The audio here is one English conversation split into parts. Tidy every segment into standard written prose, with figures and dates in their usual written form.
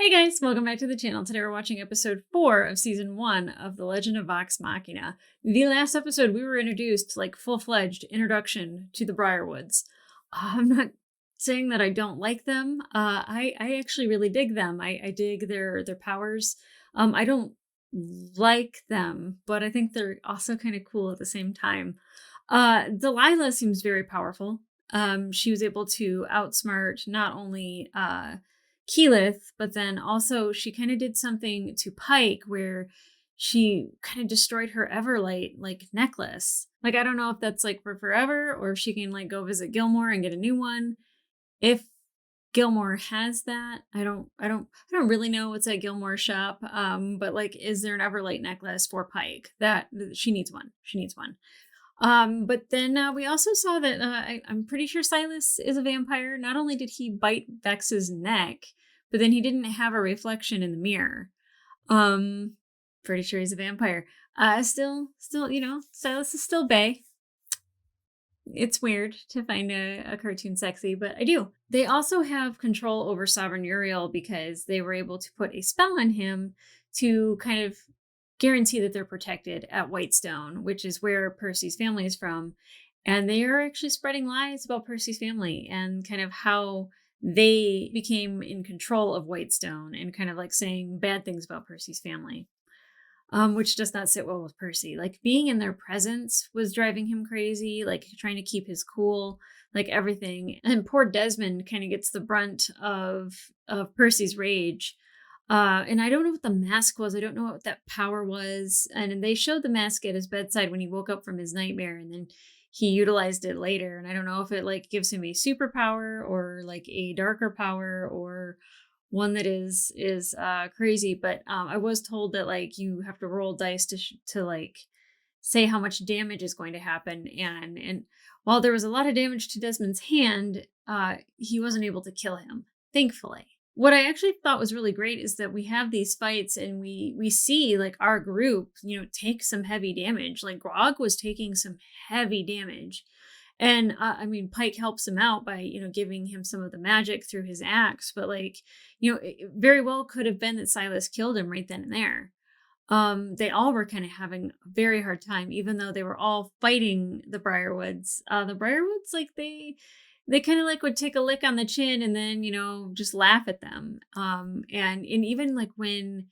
Hey guys, welcome back to the channel. Today we're watching episode 4 of season 1 of The Legend of Vox Machina. The last episode we were introduced, like full-fledged introduction to the Briarwoods. I'm not saying that I don't like them. I actually really dig them. I dig their powers. I don't like them, but I think they're also kind of cool at the same time. Delilah seems very powerful. She was able to outsmart not only Keyleth, but then also she kind of did something to Pike where she kind of destroyed her Everlight like necklace. Like, I don't know if that's like for forever or if she can like go visit Gilmore and get a new one. If Gilmore has that, I don't really know what's at Gilmore's shop. But like, is there an Everlight necklace for Pike? That she needs one. She needs one. But then we also saw that I'm pretty sure Silas is a vampire. Not only did he bite Vex's neck, but then he didn't have a reflection in the mirror. Pretty sure he's a vampire. Still, you know, Silas is still bae. It's weird to find a cartoon sexy, but I do. They also have control over Sovereign Uriel because they were able to put a spell on him to kind of guarantee that they're protected at Whitestone, which is where Percy's family is from. And they are actually spreading lies about Percy's family and kind of how they became in control of Whitestone and kind of like saying bad things about Percy's family, which does not sit well with Percy. Like, being in their presence was driving him crazy, like trying to keep his cool, like everything. And poor Desmond kind of gets the brunt of Percy's rage. And I don't know what the mask was. I don't know what that power was. And they showed the mask at his bedside when he woke up from his nightmare, and then he utilized it later. And I don't know if it like gives him a superpower or like a darker power or one that is crazy. But I was told that like you have to roll dice to like say how much damage is going to happen. And while there was a lot of damage to Desmond's hand, he wasn't able to kill him, thankfully. What I actually thought was really great is that we have these fights and we see like our group, you know, take some heavy damage. Like Grog was taking some heavy damage. And I mean, Pike helps him out by, you know, giving him some of the magic through his axe. But like, you know, it very well could have been that Silas killed him right then and there. They all were kind of having a very hard time, even though they were all fighting the Briarwoods. The Briarwoods, like they kind of like would take a lick on the chin and then, you know, just laugh at them. And even like when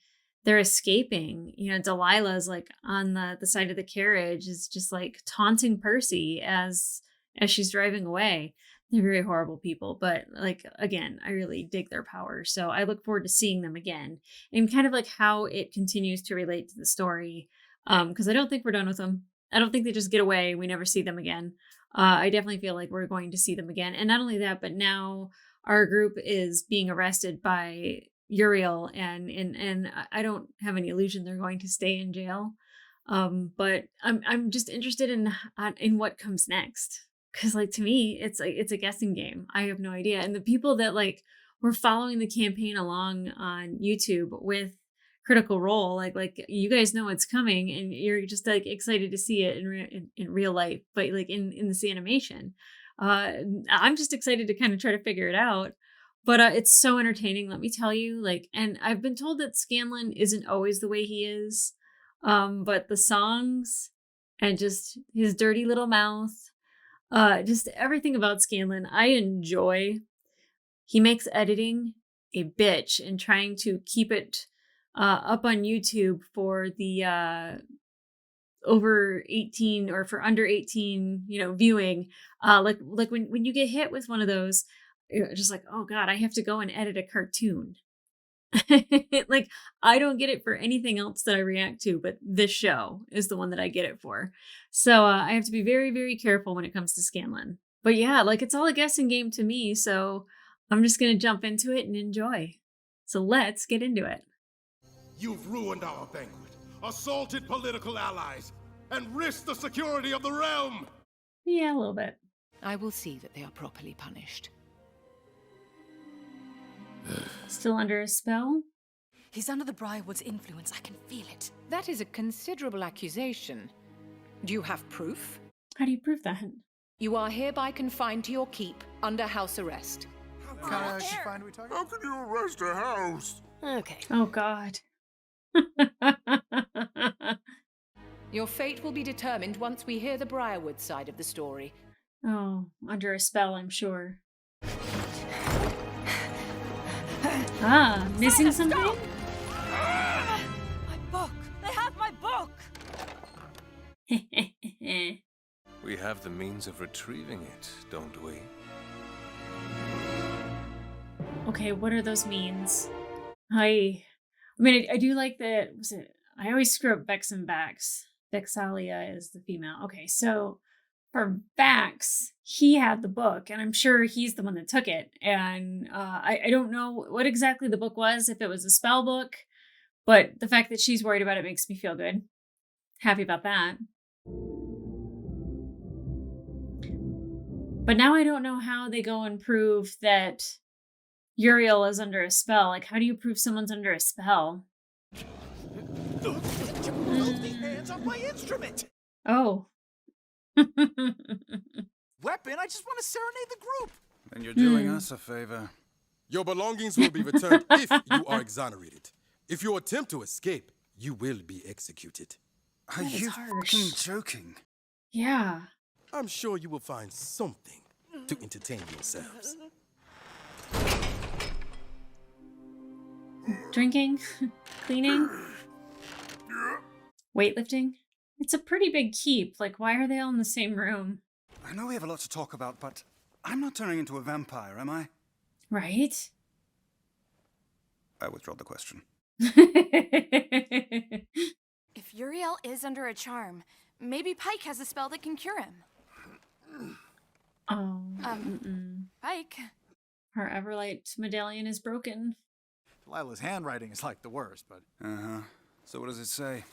they're escaping, you know, Delilah's like on the side of the carriage is just like taunting Percy as she's driving away. They're very horrible people, but like, again, I really dig their power. So I look forward to seeing them again and kind of like how it continues to relate to the story. Because I don't think we're done with them. I don't think they just get away. We never see them again. I definitely feel like we're going to see them again. And not only that, but now our group is being arrested by Uriel, and I don't have any illusion they're going to stay in jail. But I'm just interested in what comes next. Because like, to me, it's a guessing game. I have no idea. And the people that like were following the campaign along on YouTube with Critical Role, like you guys know it's coming and you're just like excited to see it in real life, but like in this animation, I'm just excited to kind of try to figure it out. But it's so entertaining, let me tell you. Like, and I've been told that Scanlan isn't always the way he is, but the songs and just his dirty little mouth, just everything about Scanlan I enjoy. He makes editing a bitch and trying to keep it up on YouTube for the over 18 or for under 18, you know, viewing. Like when you get hit with one of those, you're just like, oh God, I have to go and edit a cartoon. Like, I don't get it for anything else that I react to, but this show is the one that I get it for. So I have to be very, very careful when it comes to Scanlan. But yeah, like, it's all a guessing game to me. So I'm just going to jump into it and enjoy. So let's get into it. You've ruined our banquet, assaulted political allies, and risked the security of the realm! Yeah, a little bit. I will see that they are properly punished. Still under a spell? He's under the Briarwoods' influence. I can feel it. That is a considerable accusation. Do you have proof? How do you prove that? You are hereby confined to your keep under house arrest. How can you arrest a house? Okay. Oh, God. Your fate will be determined once we hear the Briarwoods side of the story. Oh, under a spell, I'm sure. Ah, missing something? My book! They have my book! We have the means of retrieving it, don't we? Okay, what are those means? I mean, I do like that. Was it? I always screw up Vex and Vax. Vexalia is the female. Okay, so for Vax, he had the book, and I'm sure he's the one that took it. And I don't know what exactly the book was, if it was a spell book, but the fact that she's worried about it makes me feel good. Happy about that. But now I don't know how they go and prove that Uriel is under a spell. Like, how do you prove someone's under a spell? Filthy hands on my instrument! Oh. Weapon? I just want to serenade the group! Then you're doing us a favor. Your belongings will be returned if you are exonerated. If you attempt to escape, you will be executed. Are That is you harsh. fucking joking? Yeah. I'm sure you will find something to entertain yourselves. Drinking? Cleaning? Weightlifting? It's a pretty big keep. Like, why are they all in the same room? I know we have a lot to talk about, but I'm not turning into a vampire, am I? Right? I withdraw the question. If Uriel is under a charm, maybe Pike has a spell that can cure him. Oh. Pike? Her Everlight medallion is broken. Delilah's handwriting is like the worst, but... Uh-huh. So what does it say?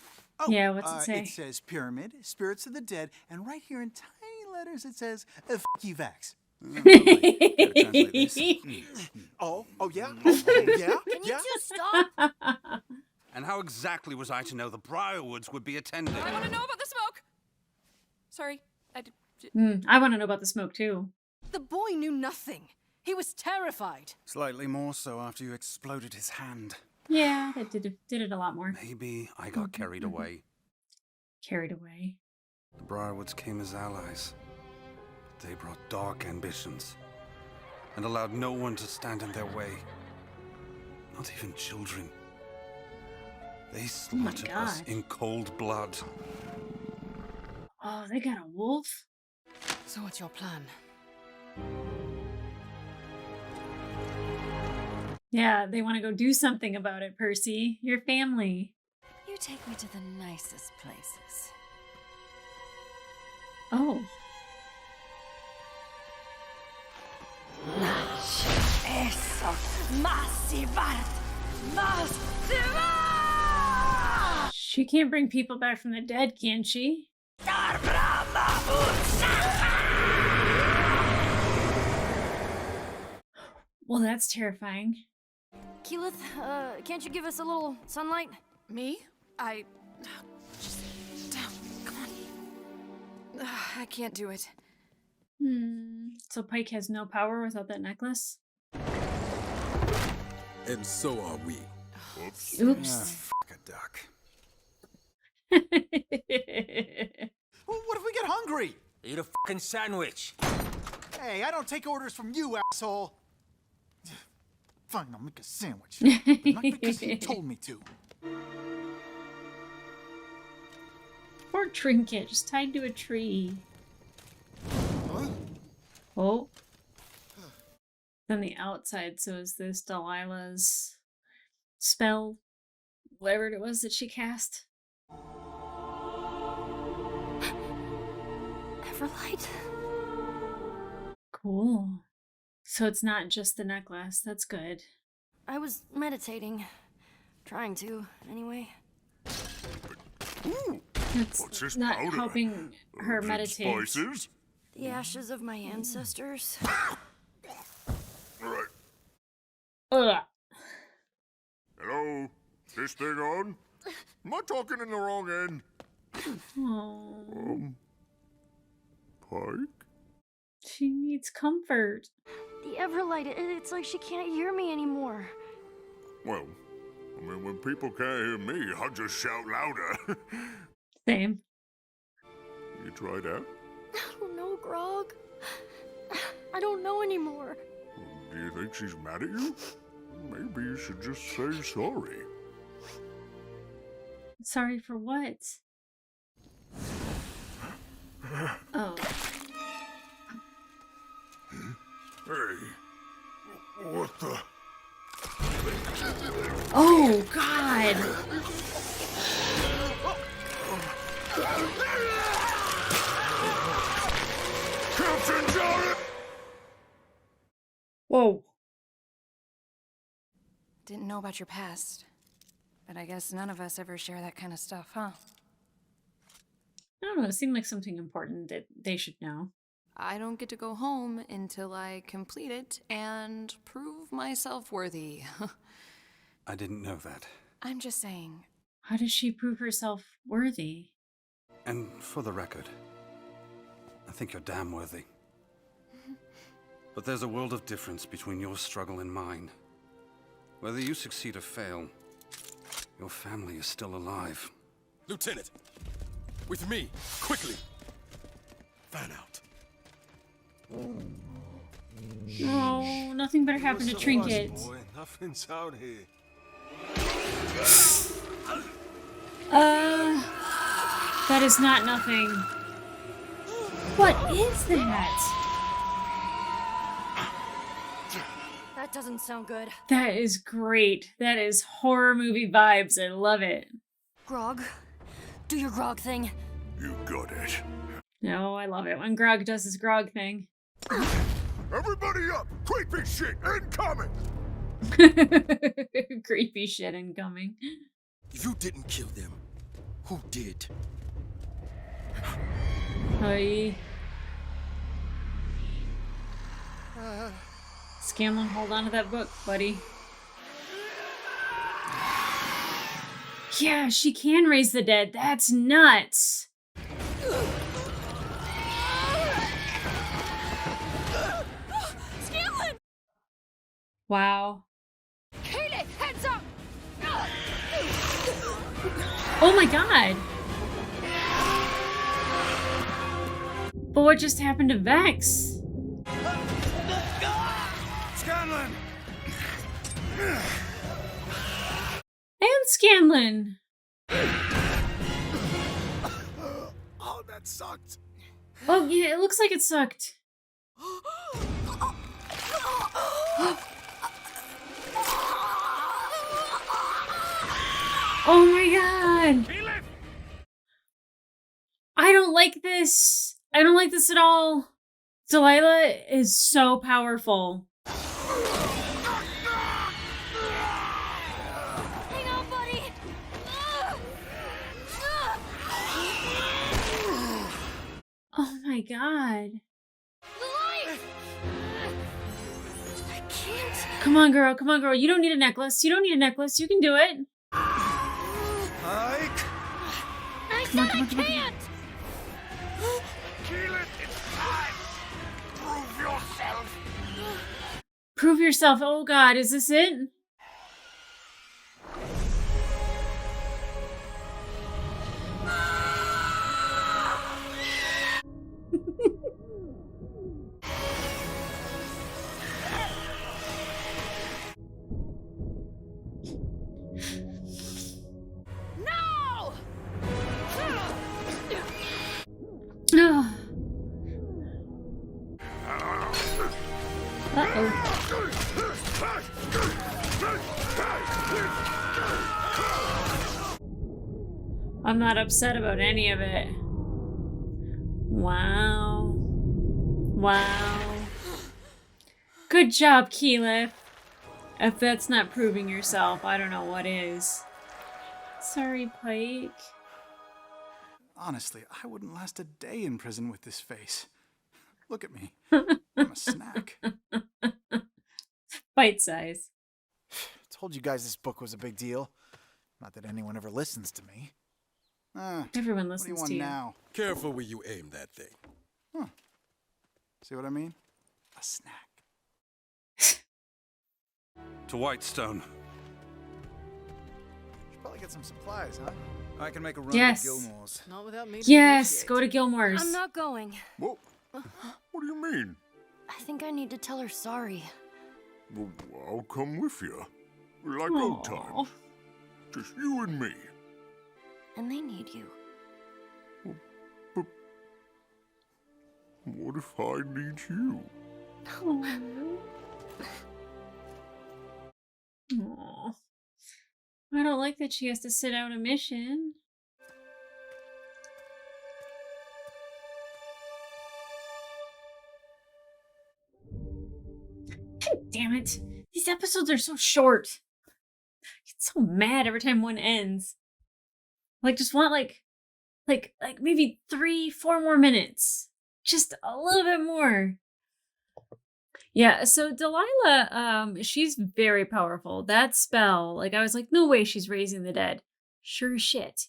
Oh, Yeah, what's it say? It says pyramid, spirits of the dead, and right here in tiny letters it says, F you, Vax. Translate this. Oh, yeah? Oh, yeah? Can you Yeah? two stop? And how exactly was I to know the Briarwoods would be attending? I want to know about the smoke! Sorry, I want to know about the smoke, too. The boy knew nothing. He was terrified. Slightly more so after you exploded his hand. Yeah, that did it a lot more. Maybe I got carried away. Carried away. The Briarwoods came as allies. But they brought dark ambitions and allowed no one to stand in their way. Not even children. They slaughtered us God. in cold blood. Oh, they got a wolf? So what's your plan? Yeah, they want to go do something about it, Percy. Your family. You take me to the nicest places. Oh. Eso. Masivat. Masivat! She can't bring people back from the dead, can she? Well, that's terrifying. Keyleth, can't you give us a little sunlight? Me? Come on. I can't do it. So Pike has no power without that necklace? And so are we. Oops. Fuck a duck. Well, what if we get hungry? Eat a fucking sandwich. Hey, I don't take orders from you, asshole. Fine, I'll make a sandwich. But not because you told me to. Poor Trinket, just tied to a tree. Huh? Oh. On the outside, so is this Delilah's spell? Whatever it was that she cast? Everlight? Cool. So it's not just the necklace. That's good. I was meditating. Trying to, anyway. It's not helping her meditate. Spices? The ashes of my ancestors. Ugh. Hello? This thing on? Am I talking in the wrong end? Oh, Pike? she needs comfort. The Everlight, it's like she can't hear me anymore. Well, I mean, when people can't hear me, I'll just shout louder. Same. You try that? I don't know, Grog. I don't know anymore. Do you think she's mad at you? Maybe you should just say sorry. Sorry for what? Oh. Hey, what the? Oh, God. Captain Jarrett! Whoa. Didn't know about your past. But I guess none of us ever share that kind of stuff, huh? I don't know. It seemed like something important that they should know. I don't get to go home until I complete it and prove myself worthy. I didn't know that. I'm just saying. How does she prove herself worthy? And for the record, I think you're damn worthy. But there's a world of difference between your struggle and mine. Whether you succeed or fail, your family is still alive. Lieutenant, with me, quickly. Fan out. Oh, nothing better happened to Trinket. Boy, nothing's out here. That is not nothing. What is that? That doesn't sound good. That is great. That is horror movie vibes. I love it. Grog, do your Grog thing. You got it. No, I love it when Grog does his Grog thing. Everybody up! Creepy shit incoming! Creepy shit incoming. If you didn't kill them, who did? Hi. Scanlon, hold on to that book, buddy. Yeah, she can raise the dead. That's nuts. Scanlon! Wow. Keyleth, heads up! Oh my god. But what just happened to Vex? Scanlon! And Scanlon. Oh, that sucked. Oh yeah, it looks like it sucked. Oh my god. I don't like this. I don't like this at all. Delilah is so powerful. Hang on, buddy! Oh my god. The light! I can't. Come on, girl. Come on, girl. You don't need a necklace. You don't need a necklace. You can do it. Ike! I Come on, said come on, I come on. can't! Keyleth, it's time! Prove yourself! Prove yourself. Oh god, is this it? No! Oh. Uh-oh. I'm not upset about any of it. Wow. Wow. Good job, Keyleth. If that's not proving yourself, I don't know what is. Sorry, Pike. Honestly, I wouldn't last a day in prison with this face. Look at me. I'm a snack. Bite size. Told you guys this book was a big deal. Not that anyone ever listens to me. Everyone What do you listens want to you. now? Careful where you aim that thing. See what I mean? A snack. To Whitestone. Probably get some supplies, huh? I can make a run Yes. to Gilmore's. Not without me. Yes, go to Gilmore's. I'm not going. What do you mean? I think I need to tell her sorry. Well, I'll come with you. Like old Aw. times. Just you and me. And they need you. But what if I need you? Aw. I don't like that she has to sit out a mission. God damn it. These episodes are so short. I get so mad every time one ends. Like, just want like maybe 3-4 more minutes. Just a little bit more. Yeah, so Delilah, she's very powerful. That spell, like I was like, no way she's raising the dead. Sure as shit.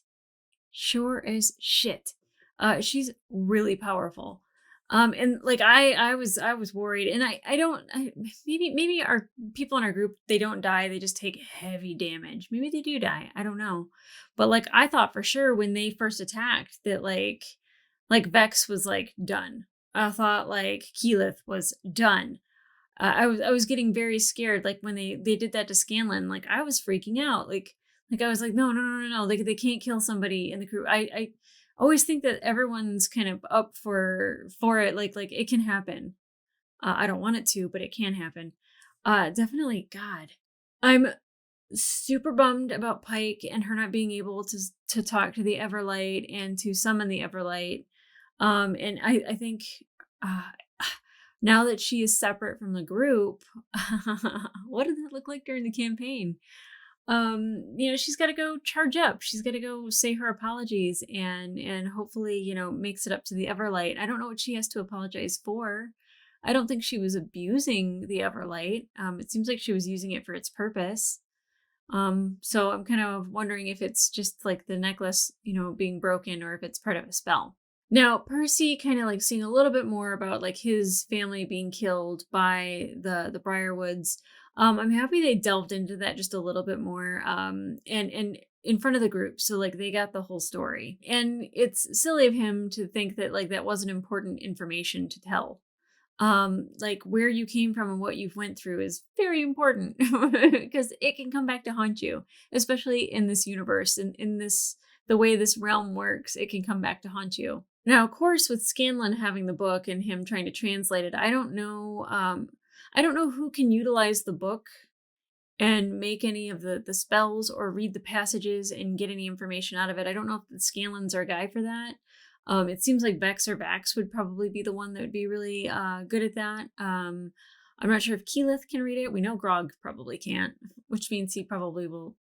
Sure as shit. She's really powerful. And like I was worried, and maybe our people in our group, they don't die, they just take heavy damage. Maybe they do die. I don't know. But like I thought for sure when they first attacked that like Vex was like done. I thought like Keyleth was done. I was getting very scared. Like when they did that to Scanlan, like I was freaking out. Like I was like, no. They can't kill somebody in the crew. I always think that everyone's kind of up for it. Like it can happen. I don't want it to, but it can happen. Definitely. God, I'm super bummed about Pike and her not being able to talk to the Everlight and to summon the Everlight. And I think now that she is separate from the group, what did that look like during the campaign? She's got to go charge up. She's got to go say her apologies and hopefully, makes it up to the Everlight. I don't know what she has to apologize for. I don't think she was abusing the Everlight. It seems like she was using it for its purpose. So I'm kind of wondering if it's just like the necklace, being broken, or if it's part of a spell. Now, Percy kind of like seeing a little bit more about like his family being killed by the Briarwoods. I'm happy they delved into that just a little bit more. And in front of the group, so like they got the whole story. And it's silly of him to think that like that wasn't important information to tell. Like where you came from and what you've went through is very important because it can come back to haunt you, especially in this universe and in this the way this realm works. It can come back to haunt you. Now, of course, with Scanlan having the book and him trying to translate it, I don't know who can utilize the book and make any of the spells or read the passages and get any information out of it. I don't know if the Scanlans are a guy for that. It seems like Vex or Vax would probably be the one that would be really good at that. I'm not sure if Keyleth can read it. We know Grog probably can't, which means he probably will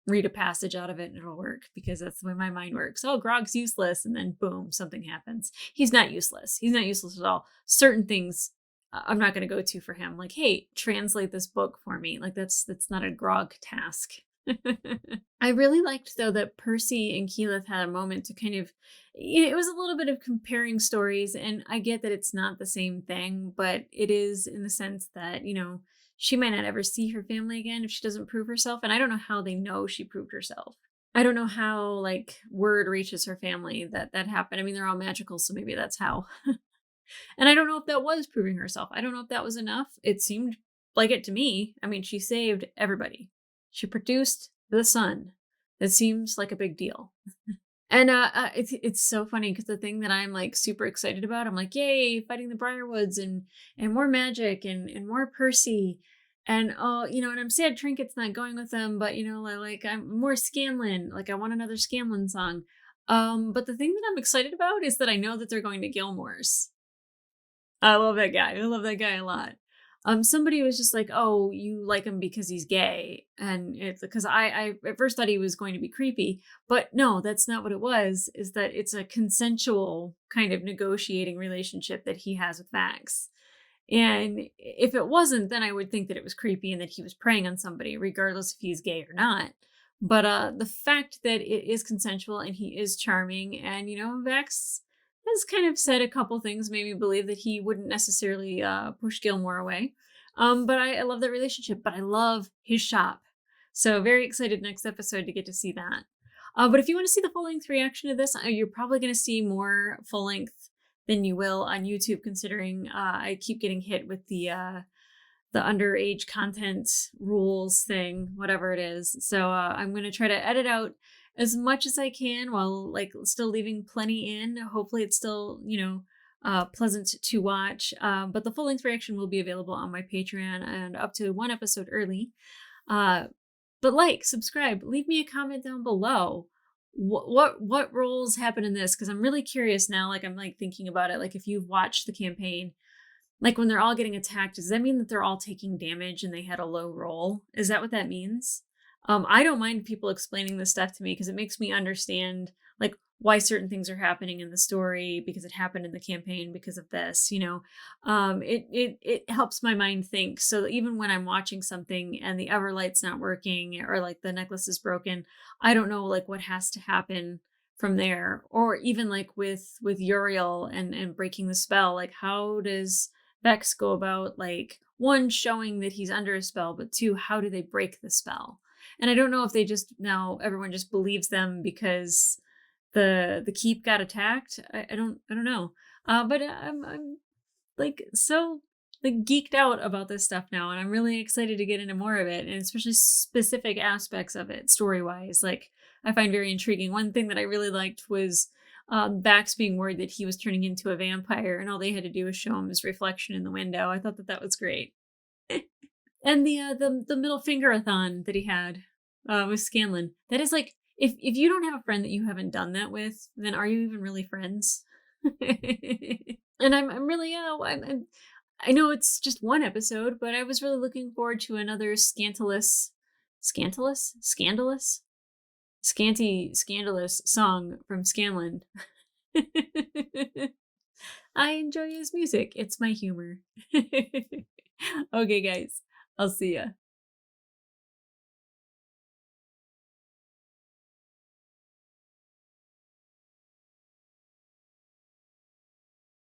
read a passage out of it and it'll work because that's the way my mind works. Oh, Grog's useless, and then boom, something happens. He's not useless. He's not useless at all. Certain things I'm not going to go to for him. Like, hey, translate this book for me. Like that's not a Grog task. I really liked though that Percy and Keyleth had a moment to kind of, it was a little bit of comparing stories, and I get that it's not the same thing, but it is in the sense that, she might not ever see her family again if she doesn't prove herself. And I don't know how they know she proved herself. I don't know how like word reaches her family that happened. I mean, they're all magical, so maybe that's how. And I don't know if that was proving herself. I don't know if that was enough. It seemed like it to me. I mean, she saved everybody. She produced the sun. That seems like a big deal. And it's so funny because the thing that I'm like super excited about, I'm like, yay, fighting the Briarwoods and more magic and more Percy. And and I'm sad Trinket's not going with them, but like I'm more Scanlan. Like I want another Scanlan song. But the thing that I'm excited about is that I know that they're going to Gilmore's. I love that guy. I love that guy a lot. Somebody was just like, oh, you like him because he's gay. And it's because I at first thought he was going to be creepy, but no, that's not what it was, is that it's a consensual kind of negotiating relationship that he has with Max. And if it wasn't, then I would think that it was creepy and that he was preying on somebody, regardless if he's gay or not. But the fact that it is consensual and he is charming, and Vex has kind of said a couple things made me believe that he wouldn't necessarily push Gilmore away. But I love that relationship. But I love his shop. So very excited next episode to get to see that. But if you want to see the full-length reaction to this, you're probably going to see more full-length than you will on YouTube, considering I keep getting hit with the underage content rules thing, whatever it is. So I'm going to try to edit out as much as I can while like still leaving plenty in. Hopefully it's still, pleasant to watch. But the full-length reaction will be available on my Patreon and up to one episode early. But like, subscribe, leave me a comment down below. What roles happen in this? Because I'm really curious now. Like, I'm like thinking about it. Like, if you've watched the campaign, like when they're all getting attacked, does that mean that they're all taking damage and they had a low roll? Is that what that means? I don't mind people explaining this stuff to me because it makes me understand like why certain things are happening in the story, because it happened in the campaign because of this, it helps my mind think. So even when I'm watching something and the Everlight's not working or like the necklace is broken, I don't know like what has to happen from there. Or even like with Uriel and breaking the spell, like how does Vex go about like one, showing that he's under a spell, but two, how do they break the spell? And I don't know if they just now everyone just believes them because the keep got attacked. I don't know. But I'm like so like geeked out about this stuff now, and I'm really excited to get into more of it, and especially specific aspects of it story wise. Like I find very intriguing. One thing that I really liked was Bax being worried that he was turning into a vampire, and all they had to do was show him his reflection in the window. I thought that was great. And the middle finger-a-thon that he had with Scanlan. That is like, if you don't have a friend that you haven't done that with, then are you even really friends? And I'm really, I know it's just one episode, but I was really looking forward to another scandalous song from Scanlan. I enjoy his music. It's my humor. Okay, guys, I'll see ya.